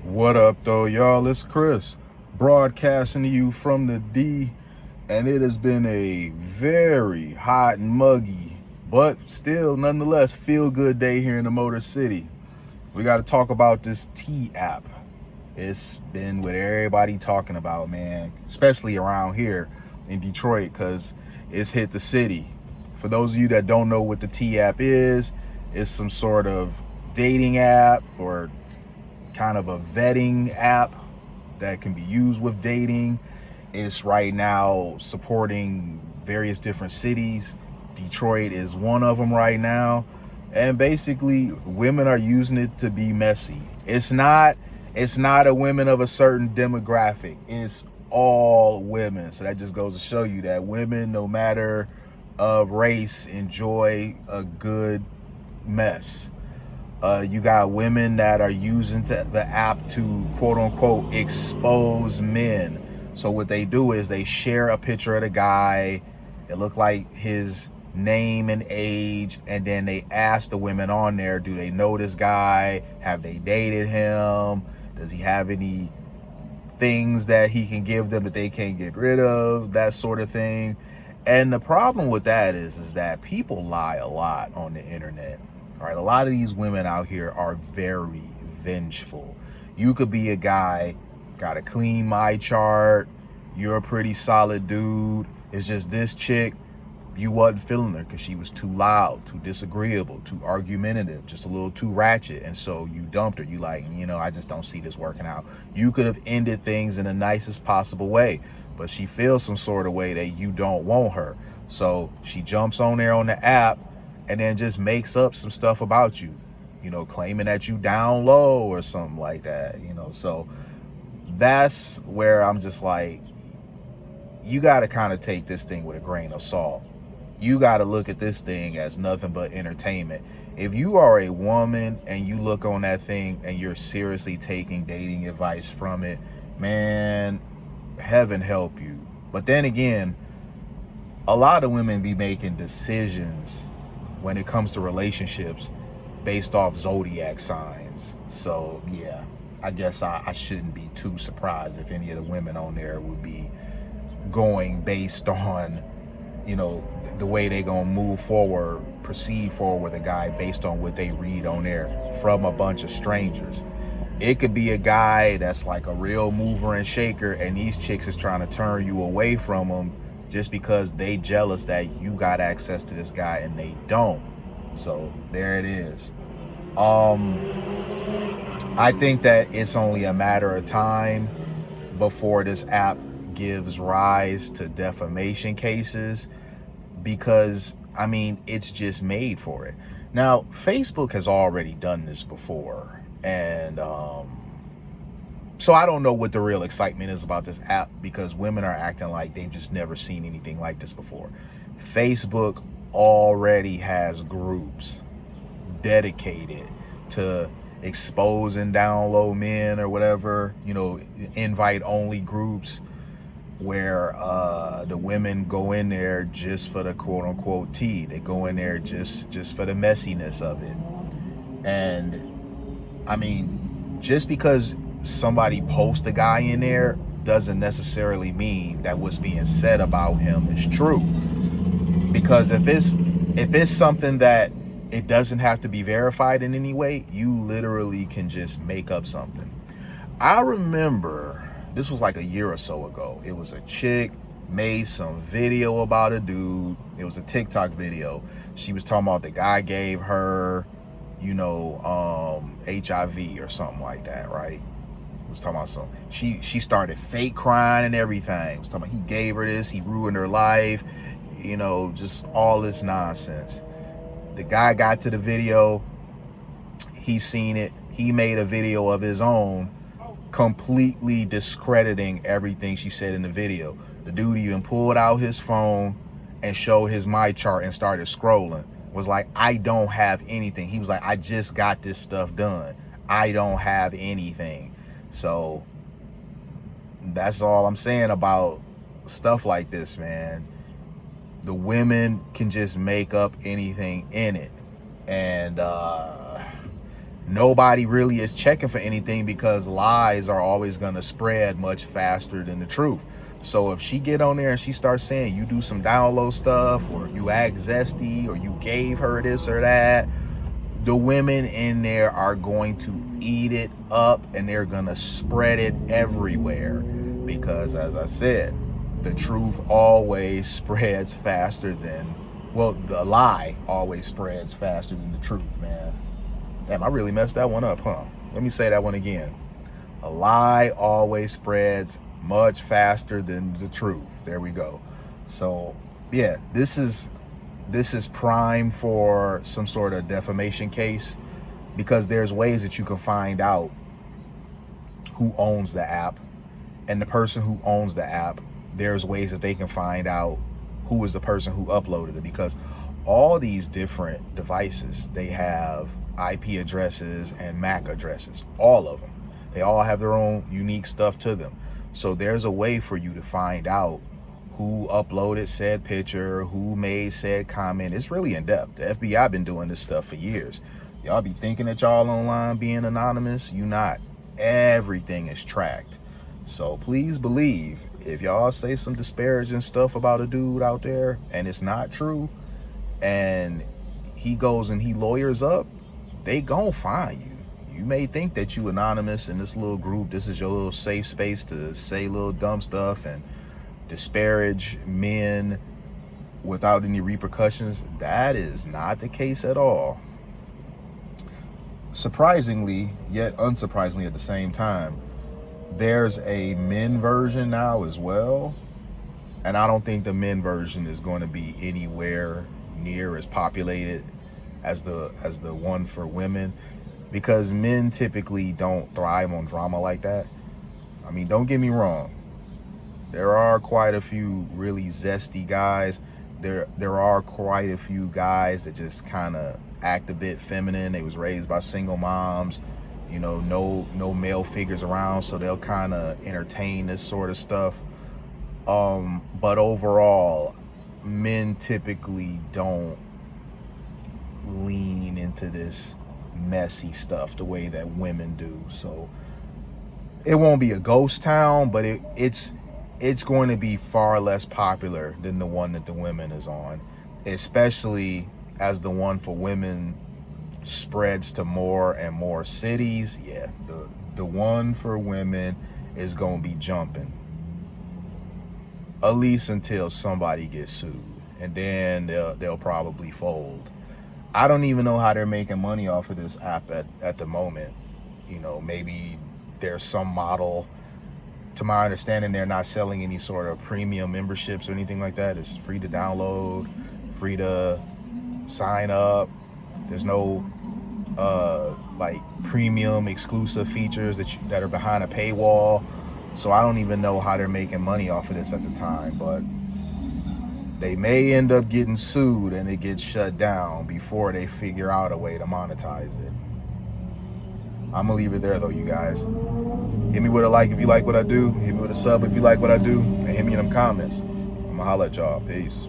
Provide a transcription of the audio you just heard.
What up, though, y'all? It's Chris, broadcasting to you from the D, and it has been a very hot and muggy, but still, nonetheless, feel-good day here in the Motor City. We got to talk about this T app. It's been what everybody talking about, man, especially around here in Detroit, because it's hit the city. For those of you that don't know what the T app is, it's some sort of dating app or kind of a vetting app that can be used with dating. It's right now supporting various different cities. Detroit is one of them right now. And basically, women are using it to be messy. It's not a women of a certain demographic. It's all women. So that just goes to show you that women, no matter race, enjoy a good mess. You got women that are using the app to quote unquote expose men. So what they do is they share a picture of the guy. It look like his name and age, and then they ask the women on there, do they know this guy? Have they dated him? Does he have any things that he can give them that they can't get rid of? That sort of thing. And the problem with that is that people lie a lot on the internet. All right, a lot of these women out here are very vengeful. You could be a guy, got a clean my chart, you're a pretty solid dude. It's just this chick, you wasn't feeling her because she was too loud, too disagreeable, too argumentative, just a little too ratchet. And so you dumped her. You like, I just don't see this working out. You could have ended things in the nicest possible way, but she feels some sort of way that you don't want her. So she jumps on there on the app and then just makes up some stuff about you, claiming that you down low or something like that, So that's where I'm just like, you got to kind of take this thing with a grain of salt. You got to look at this thing as nothing but entertainment. If you are a woman and you look on that thing and you're seriously taking dating advice from it, man, heaven help you. But then again, a lot of women be making decisions when it comes to relationships based off zodiac signs. So yeah, I guess I shouldn't be too surprised if any of the women on there would be going based on, the way they gonna move forward, proceed forward with a guy based on what they read on there from a bunch of strangers. It could be a guy that's like a real mover and shaker, and these chicks is trying to turn you away from him just because they jealous that you got access to this guy and they don't. So there it is. I think that it's only a matter of time before this app gives rise to defamation cases, because it's just made for it. Now, Facebook has already done this before, and so I don't know what the real excitement is about this app, because women are acting like they've just never seen anything like this before. Facebook already has groups dedicated to exposing down low men or whatever, invite only groups where the women go in there just for the quote unquote tea. They go in there just for the messiness of it. And just because somebody posts a guy in there doesn't necessarily mean that what's being said about him is true. Because if it's something that it doesn't have to be verified in any way, you literally can just make up something. I remember this was like a year or so ago. It was a chick made some video about a dude. It was a TikTok video. She was talking about the guy gave her, HIV or something like that, right? Was talking about some. She started fake crying and everything. Was talking about he gave her this, he ruined her life, just all this nonsense. The guy got to the video, he seen it, he made a video of his own, completely discrediting everything she said in the video. The dude even pulled out his phone and showed his my chart and started scrolling. Was like, I don't have anything. He was like, I just got this stuff done. I don't have anything. So that's all I'm saying about stuff like this, man. The women can just make up anything in it. And nobody really is checking for anything because lies are always going to spread much faster than the truth. So if she get on there and she starts saying you do some download stuff, or you act zesty, or you gave her this or that, the women in there are going to eat it up and they're going to spread it everywhere. Because as I said, the truth always spreads faster than, well, the lie always spreads faster than the truth, man. Damn, I really messed that one up, huh? Let me say that one again. A lie always spreads much faster than the truth. There we go. So yeah, this is prime for some sort of defamation case, because there's ways that you can find out who owns the app, and the person who owns the app, there's ways that they can find out who is the person who uploaded it, because all these different devices, they have IP addresses and MAC addresses, all of them. They all have their own unique stuff to them. So there's a way for you to find out who uploaded said picture, who made said comment. It's really in depth. The FBI been doing this stuff for years. Y'all be thinking that y'all online being anonymous. You not. Everything is tracked. So please believe, if y'all say some disparaging stuff about a dude out there and it's not true, and he goes and he lawyers up, they gon' find you. You may think that you anonymous in this little group. This is your little safe space to say little dumb stuff and disparage men without any repercussions. That is not the case at all. Surprisingly, yet unsurprisingly at the same time, there's a men version now as well. And I don't think the men version is going to be anywhere near as populated as the one for women, because men typically don't thrive on drama like that. I mean, don't get me wrong. There are quite a few really zesty guys. There are quite a few guys that just kind of act a bit feminine. They was raised by single moms, you know, no male figures around, so they'll kind of entertain this sort of stuff. But overall, men typically don't lean into this messy stuff the way that women do. So it won't be a ghost town, but it's going to be far less popular than the one that the women is on, especially as the one for women spreads to more and more cities. Yeah, the one for women is going to be jumping, at least until somebody gets sued, and then they'll probably fold. I don't even know how they're making money off of this app at the moment. You know, maybe there's some model. To my understanding, they're not selling any sort of premium memberships or anything like that. It's free to download, free to sign up. There's no like premium exclusive features that are behind a paywall. So I don't even know how they're making money off of this at the time, but they may end up getting sued and it gets shut down before they figure out a way to monetize it. I'm gonna leave it there though, you guys. Hit me with a like if you like what I do. Hit me with a sub if you like what I do. And hit me in them comments. I'm gonna holla at y'all. Peace.